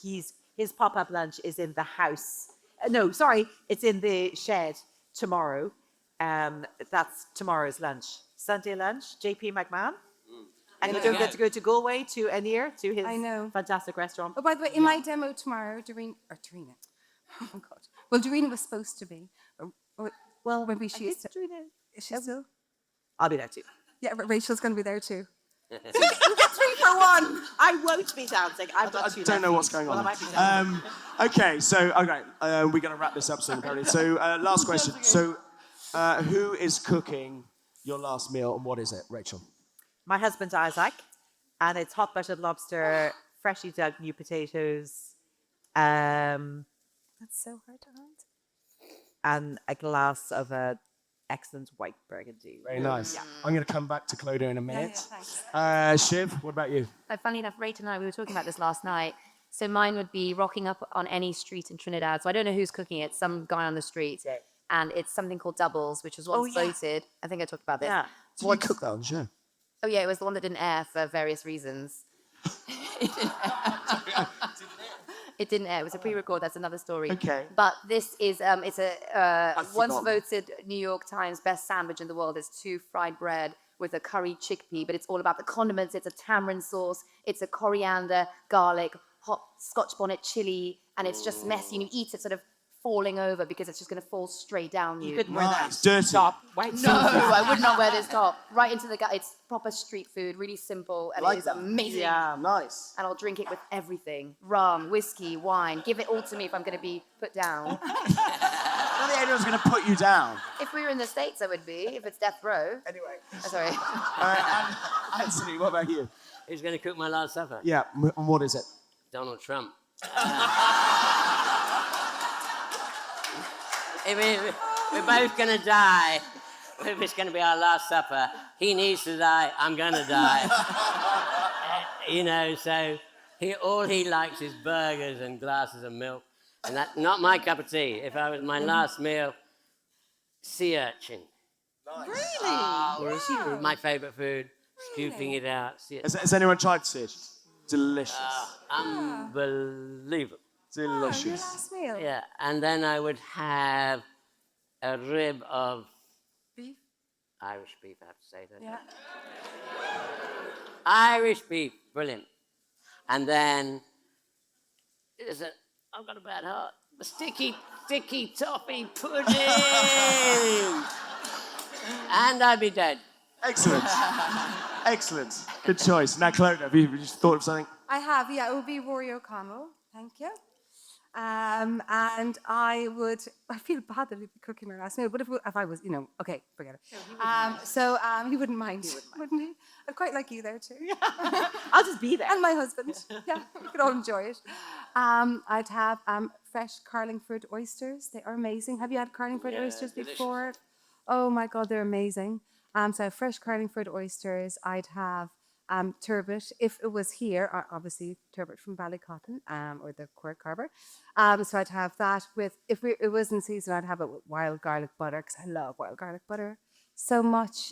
his pop-up lunch is in the house. No, sorry, it's in the shed tomorrow. That's tomorrow's lunch. Sunday lunch, JP McMahon. And you don't get to go to Galway to Anir to his I know. fantastic restaurant. Oh, by the way, in my demo tomorrow, Doreen, oh my God. Well, Doreen was supposed to be. Well, maybe she is. Is she still? I'll be there too. Yeah, but Rachel's going to be there too. You get 3 for 1. I won't be dancing. I don't know what's going on. Okay, we're going to wrap this up soon, apparently. So, last question. So, who is cooking your last meal, and what is it, Rachel? My husband Isaac, and it's hot buttered lobster, freshly dug new potatoes, That's so hard to answer. and a glass of a excellent white burgundy. Very nice. Yeah. I'm going to come back to Clodagh in a minute. thanks. Shiv, what about you? Funnily enough, Rachel and I, we were talking about this last night. So mine would be rocking up on any street in Trinidad. So I don't know who's cooking it, some guy on the street. Right. And it's something called doubles, which was once voted. I think I talked about this. Yeah. Did you cook that on the show? Oh, yeah, it was the one that didn't air for various reasons. It didn't air. It was a pre-record. That's another story. Okay. But this is it's a once forgotten. voted New York Times best sandwich in the world. It's 2 fried bread with a curry chickpea, but it's all about the condiments. It's a tamarind sauce. It's a coriander, garlic, hot Scotch bonnet chili, and it's just messy. And you eat it sort of falling over because it's just going to fall straight down you. You couldn't wear that Nice. Dirty. top. White No, I would not wear this top. Right into the gut. It's proper street food, really simple, and Like it is that. amazing. Yeah. Nice. And I'll drink it with everything. Rum, whiskey, wine. Give it all to me if I'm going to be put down. Not that anyone's going to put you down. If we were in the States, I would be. If it's death row. Anyway. Oh, sorry. Anthony, what about you? Who's going to cook my last supper? Yeah, and what is it? Donald Trump. If we're both going to die, if it's going to be our last supper, he needs to die, I'm going to die. So all he likes is burgers and glasses of milk, and that's not my cup of tea. If I was my last meal, sea urchin. Nice. Really? My favourite food, scooping it out. Has anyone tried fish? Delicious. Unbelievable. Your Delicious. last meal. Yeah, and then I would have a rib of Beef. Irish beef, I have to say that. Yeah. Irish beef, brilliant. And then I've got a bad heart. A sticky toffee pudding. And I'd be dead. Excellent. Excellent. Good choice. Now, Clodagh, have you just thought of something? I have, yeah. It would be Rory O'Connell. Thank you. And I feel bad that he'd be cooking my last meal, but if I was, okay, forget it. He wouldn't mind, wouldn't he? I'd quite like you there too. I'll just be there. And my husband. Yeah, we could all enjoy it. I'd have fresh Carlingford oysters. They are amazing. Have you had Carlingford oysters before? Oh my God, they're amazing. So fresh Carlingford oysters. I'd have turbot, if it was here, obviously turbot from Ballycotton, or the Cork Harbour. So I'd have that with, it was in season, I'd have it with wild garlic butter, because I love wild garlic butter so much.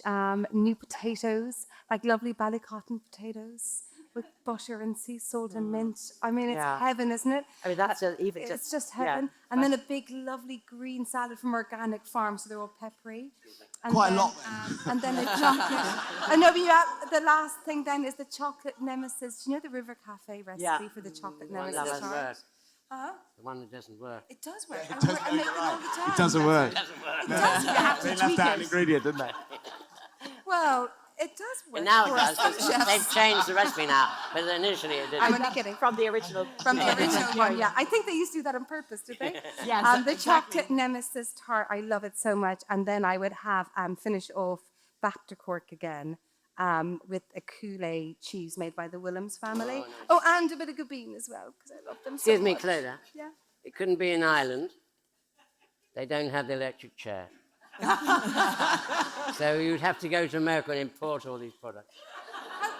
New potatoes, like lovely Ballycotton potatoes with butter and sea salt and mint. I mean, it's heaven, isn't it? I mean, that's It's just heaven. And then a big, lovely green salad from Organic Farm, so they're all peppery. And Quite a then, lot. And then a chocolate. I know, but the last thing then is the chocolate nemesis. Do you know the River Cafe recipe for the chocolate One that nemesis? doesn't work. Huh? The one that doesn't work. It does work. It does, I make them all the time. It doesn't work. It does. You have to They tweak left out an it. ingredient, didn't they? Well, it does work. And now it for does. us 'Cause they've changed the recipe now, but initially it didn't. I'm only kidding. From the original. From the original one, yeah. I think they used to do that on purpose, did they? Yes, The exactly. chocolate nemesis tart, I love it so much. And then I would have finish off back to Cork again with a Kool-Aid cheese made by the Willems family. Oh, and a bit of Gabine as well, because I love them so Excuse me, much. Clodagh. Yeah. It couldn't be in Ireland. They don't have the electric chair. So you'd have to go to America and import all these products.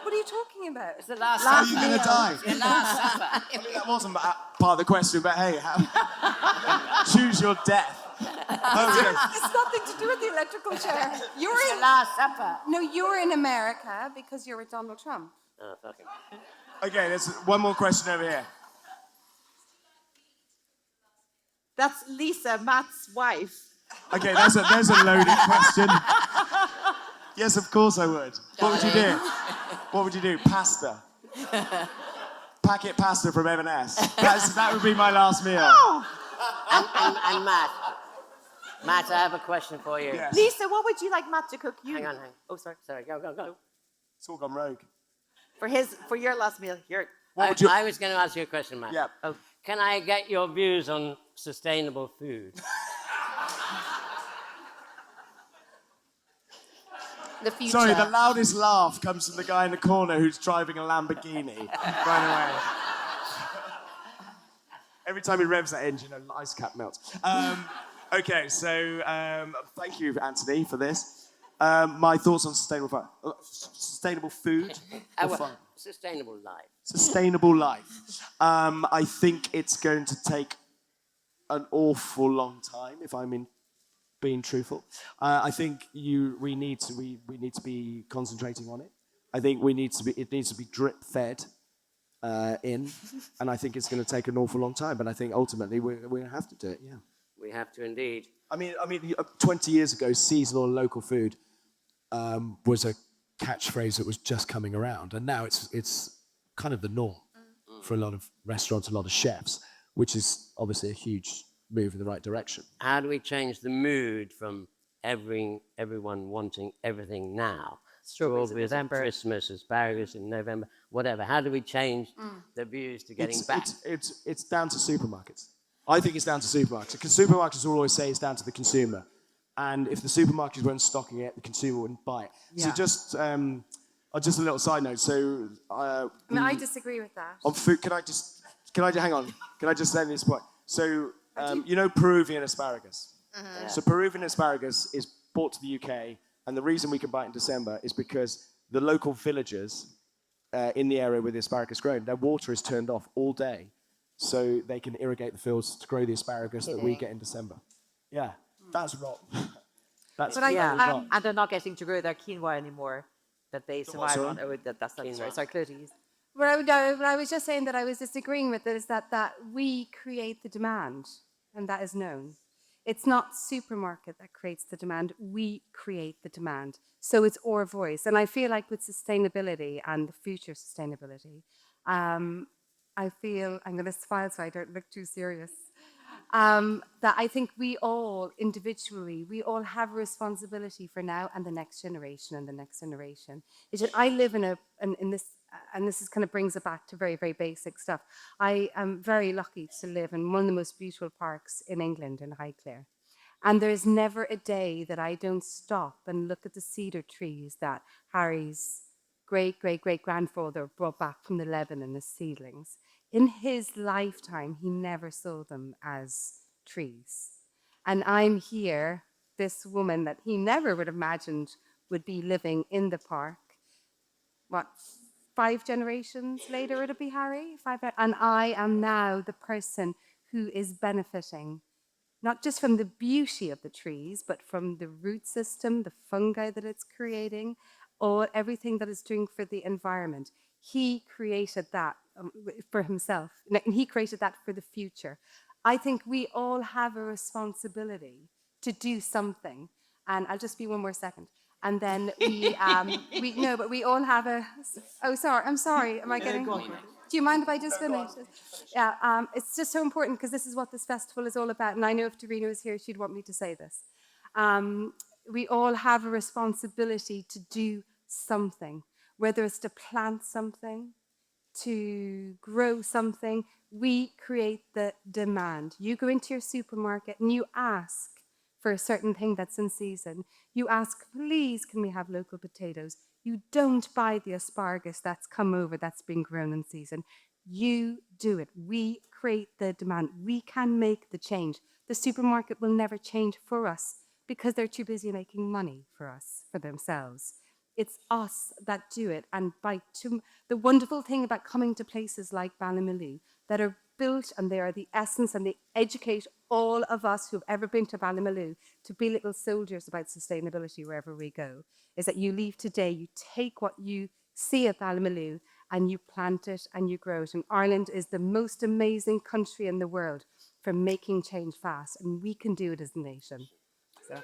What are you talking about? It's the last Are supper. you going to die? Your last supper. That wasn't part of the question, but hey, choose your death. It's nothing to do with the electrical chair. You're The in, Last Supper. no, you're in America because you're with Donald Trump. Oh, fucking. Okay, there's one more question over here. That's Lisa, Matt's wife. Okay, there's a loaded question. Yes, of course I would. What would you do? What would you do? Pasta. Packet pasta from M&S. That would be my last meal. And Matt. Matt, I have a question for you. Yes. Lisa, what would you like Matt to cook you? Hang on. Oh, sorry. Sorry, go. It's all gone rogue. For your last meal, here. I was going to ask you a question, Matt. Yeah. Oh, Can I get your views on sustainable food? The future. Sorry, the loudest laugh comes from the guy in the corner who's driving a Lamborghini. Right away. Every time he revs that engine, an ice cap melts. Okay, so thank you, Anthony, for this. My thoughts on sustainable food or fun? Sustainable life. Sustainable life. I think it's going to take an awful long time, if I'm being truthful. I think we need to be concentrating on it. I think it needs to be drip fed in, and I think it's going to take an awful long time. But I think ultimately we're going to have to do it. Yeah. We have to indeed. I mean, 20 years ago, seasonal and local food was a catchphrase that was just coming around, and now it's kind of the norm for a lot of restaurants, a lot of chefs, which is obviously a huge move in the right direction. How do we change the mood from everyone wanting everything now? Strawberries in Strawberries December. at Christmas, asparagus in November, whatever. How do we change the views to getting back? It's down to supermarkets. I think it's down to supermarkets. Because supermarkets will always say it's down to the consumer. And if the supermarkets weren't stocking it, the consumer wouldn't buy it. Yeah. So just a little side note. So I disagree with that. on food, can I just hang on? Can I just say this point? So you know Peruvian asparagus. So Peruvian asparagus is brought to the UK, and the reason we can buy it in December is because the local villagers in the area where the asparagus grown, their water is turned off all day, so they can irrigate the fields to grow the asparagus that we get in December. Yeah, that's wrong. That's wrong. And they're not getting to grow their quinoa anymore that they survive sorry? on. Oh, that's not Quinoa. sorry, Clodagh. What I was just saying that I was disagreeing with it is that we create the demand, and that is known. It's not supermarket that creates the demand. We create the demand. So it's our voice. And I feel like with sustainability and the future sustainability, I feel, I'm going to smile so I don't look too serious, that I think we all individually, we all have a responsibility for now and the next generation and the next generation. It's just, I live in this, and this is kind of brings it back to very, very basic stuff. I am very lucky to live in one of the most beautiful parks in England, in Highclere. And there's never a day that I don't stop and look at the cedar trees that Harry's great-great-great-grandfather brought back from the Lebanon as seedlings. In his lifetime, he never saw them as trees. And I'm here, this woman that he never would have imagined would be living in the park. What, 5 generations later it'll be Harry? And I am now the person who is benefiting, not just from the beauty of the trees, but from the root system, the fungi that it's creating, or everything that it's doing for the environment. He created that for himself, and he created that for the future. I think we all have a responsibility to do something, and I'll just be one more second. And then we all have a, oh, sorry, I'm sorry, am I getting, do you mind if I just finish? Yeah, it's just so important because this is what this festival is all about, and I know if Dorina was here, she'd want me to say this. We all have a responsibility to do something, whether it's to plant something, to grow something. We create the demand. You go into your supermarket and you ask for a certain thing that's in season. You ask, please, can we have local potatoes? You don't buy the asparagus that's come over, that's been grown in season. You do it. We create the demand. We can make the change. The supermarket will never change for us because they're too busy making money for us, for themselves. It's us that do it. And the wonderful thing about coming to places like Ballymaloe that are built and they are the essence, and they educate all of us who've ever been to Ballymaloe to be little soldiers about sustainability wherever we go, is that you leave today, you take what you see at Ballymaloe and you plant it and you grow it. And Ireland is the most amazing country in the world for making change fast, and we can do it as a nation. So.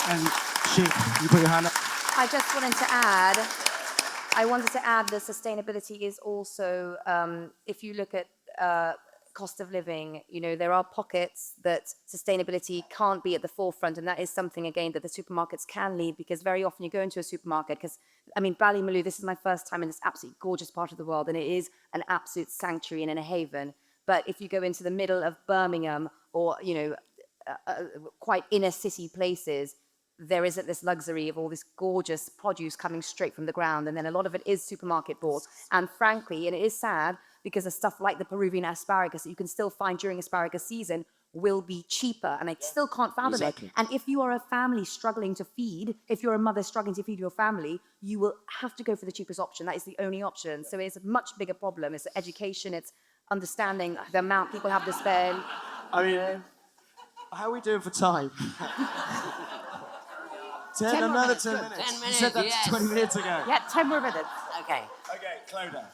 And Shiv, you put your hand up. I just wanted to add that sustainability is also, if you look at cost of living, there are pockets that sustainability can't be at the forefront, and that is something, again, that the supermarkets can lead, because very often you go into a supermarket, Ballymaloe, this is my first time in this absolutely gorgeous part of the world, and it is an absolute sanctuary and a haven. But if you go into the middle of Birmingham or, quite inner city places, there isn't this luxury of all this gorgeous produce coming straight from the ground. And then a lot of it is supermarket bought. And frankly, and it is sad, because of stuff like the Peruvian asparagus that you can still find during asparagus season will be cheaper. And I still can't fathom it. And if you are a family struggling to feed, if you're a mother struggling to feed your family, you will have to go for the cheapest option. That is the only option. So it's a much bigger problem. It's education, it's understanding the amount people have to spend. I mean, how are we doing for time? 10 minutes. 10 minutes. 10 minutes, You said that yes. 20 minutes ago. Yeah, 10 more minutes. Okay. Okay, Clodagh.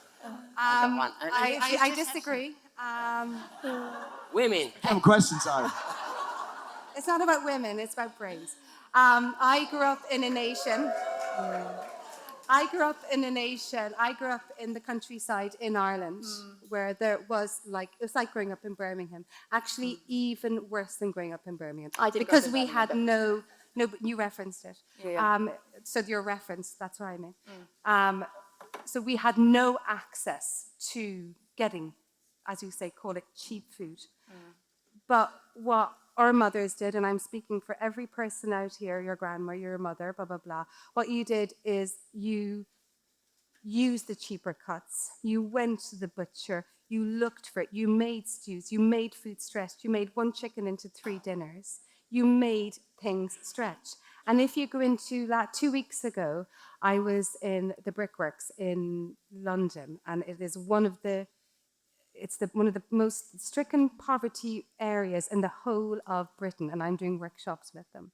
I disagree. Women. Question time. It's not about women, it's about brains. I grew up in a nation. I grew up in the countryside in Ireland, where there was it was like growing up in Birmingham. Actually, even worse than growing up in Birmingham. Because we had no, but you referenced it. Yeah. So your reference, that's what I mean. So we had no access to getting, as you say, call it cheap food. But what our mothers did, and I'm speaking for every person out here, your grandma, your mother, blah, blah, blah. What you did is you used the cheaper cuts. You went to the butcher. You looked for it. You made stews. You made food stretched. You made one chicken into 3 dinners. You made things stretch. And if you go into that, 2 weeks ago, I was in the Brickworks in London, and it is one of the most stricken poverty areas in the whole of Britain, and I'm doing workshops with them.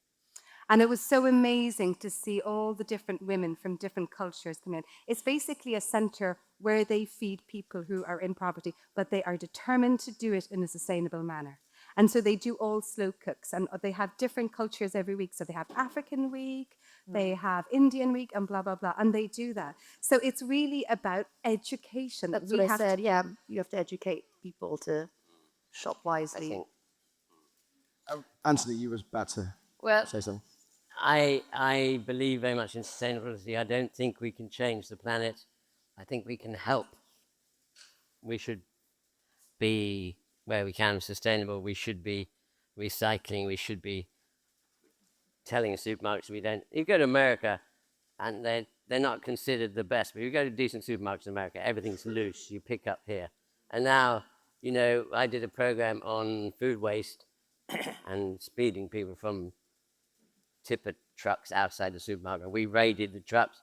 And it was so amazing to see all the different women from different cultures come in. It's basically a centre where they feed people who are in poverty, but they are determined to do it in a sustainable manner. And so they do all slow cooks, and they have different cultures every week. So they have African week, they have Indian week, and blah, blah, blah, and they do that. So it's really about education. That's what I said, yeah. You have to educate people to shop wisely. Antony, you was about to say something. I believe very much in sustainability. I don't think we can change the planet. I think we can help. We should be, where we can, sustainable. We should be recycling. We should be telling supermarkets we don't. You go to America and they're not considered the best, but you go to decent supermarkets in America, everything's loose. You pick up here. And now, I did a program on food waste and speeding people from tipper trucks outside the supermarket. We raided the trucks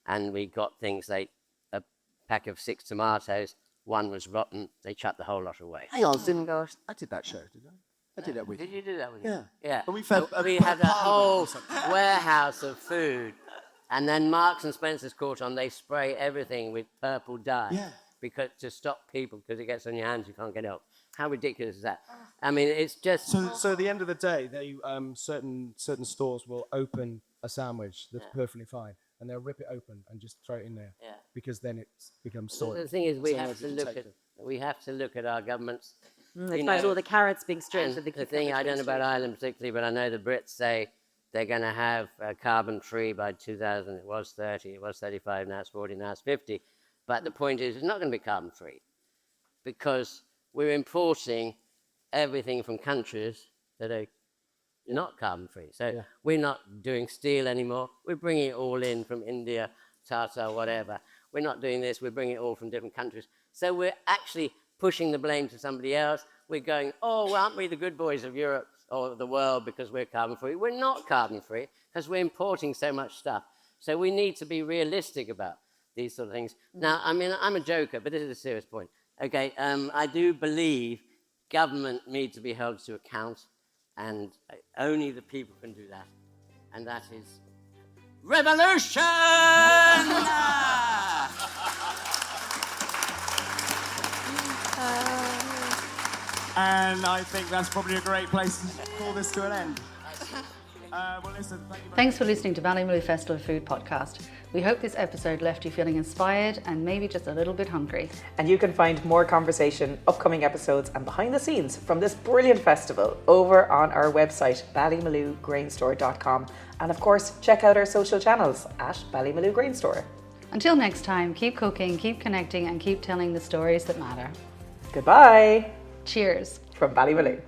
and we got things like a pack of 6 tomatoes. One was rotten. They chucked the whole lot away. Hang on, I did that show, didn't I? I did that with you. Did you do that with Yeah. you? Yeah. But we had a whole warehouse of food, and then Marks and Spencer's caught on. They spray everything with purple dye. Yeah. Because to stop people, because it gets on your hands, you can't get out. How ridiculous is that? I mean, it's just. So at the end of the day, they certain stores will open a sandwich that's perfectly fine, and they'll rip it open and just throw it in there. Yeah. Because then it becomes So soiled. the thing is, we have to look at our governments. They find all the carrots being stripped. And the thing, I don't know about Ireland particularly, but I know the Brits say they're going to have carbon-free by 2000. It was 30, it was 35, now it's 40, now it's 50. But the point is, it's not going to be carbon-free because we're importing everything from countries that are not carbon-free. So we're not doing steel anymore. We're bringing it all in from India, Tata, whatever. We're not doing this. We're bringing it all from different countries. So we're actually pushing the blame to somebody else. We're going, well, aren't we the good boys of Europe or the world because we're carbon-free? We're not carbon-free because we're importing so much stuff. So we need to be realistic about these sort of things. Now, I mean, I'm a joker, but this is a serious point. Okay, I do believe government needs to be held to account, and only the people can do that, and that is revolution! And I think that's probably a great place to call this to an end. Well, listen, thank you very Thanks for listening to Ballymaloe Festival of Food podcast. We hope this episode left you feeling inspired and maybe just a little bit hungry. And you can find more conversation, upcoming episodes and behind the scenes from this brilliant festival over on our website, ballymaloegrainstore.com. And of course, check out our social channels at Ballymaloe Grain Store. Until next time, keep cooking, keep connecting and keep telling the stories that matter. Goodbye Cheers. from Ballymaloe.